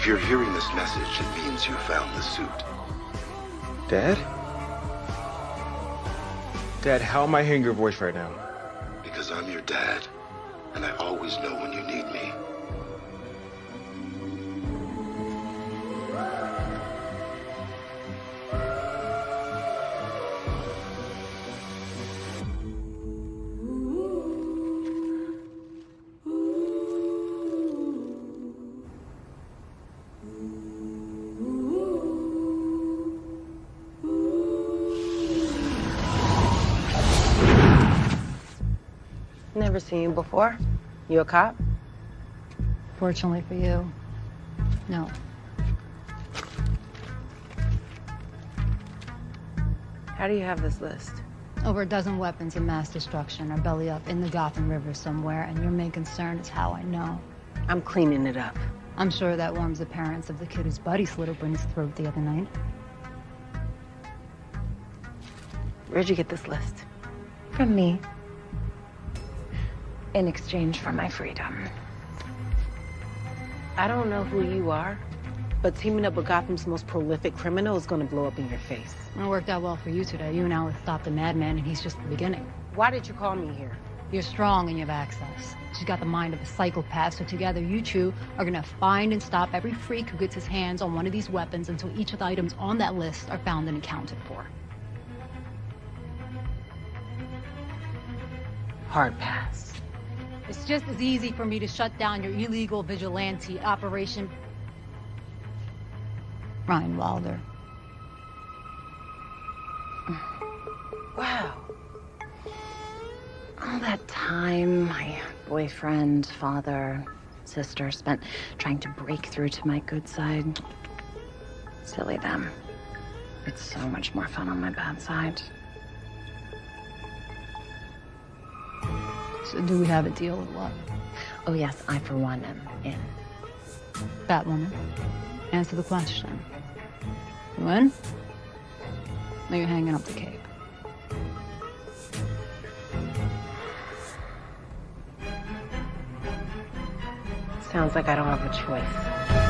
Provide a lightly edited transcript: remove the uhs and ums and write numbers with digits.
If you're hearing this message, it means you found the suit. Dad? Dad, how am I hearing your voice right now? Because I'm your dad, and I always know when you need me. Never seen you before. You a cop? Fortunately for you, no. How do you have this list? Over a dozen weapons of mass destruction are belly up in the Gotham River somewhere, and your main concern is how I know. I'm cleaning it up. I'm sure that warms the parents of the kid whose buddy slit open his throat the other night. Where'd you get this list? From me. In exchange for my freedom. I don't know who you are, but teaming up with Gotham's most prolific criminal is gonna blow up in your face. It worked out well for you today. You and Alice stopped the madman, and he's just the beginning. Why did you call me here? You're strong and you have access. She's got the mind of a psychopath, so together you two are gonna find and stop every freak who gets his hands on one of these weapons until each of the items on that list are found and accounted for. Hard pass. It's just as easy for me to shut down your illegal vigilante operation. Ryan Wilder. Wow. All that time my boyfriend, father, sister spent trying to break through to my good side. Silly them. It's so much more fun on my bad side. So do we have a deal or what? Oh yes, I for one am in. Batwoman, answer the question. You in? Or you hanging up the cape? Sounds like I don't have a choice.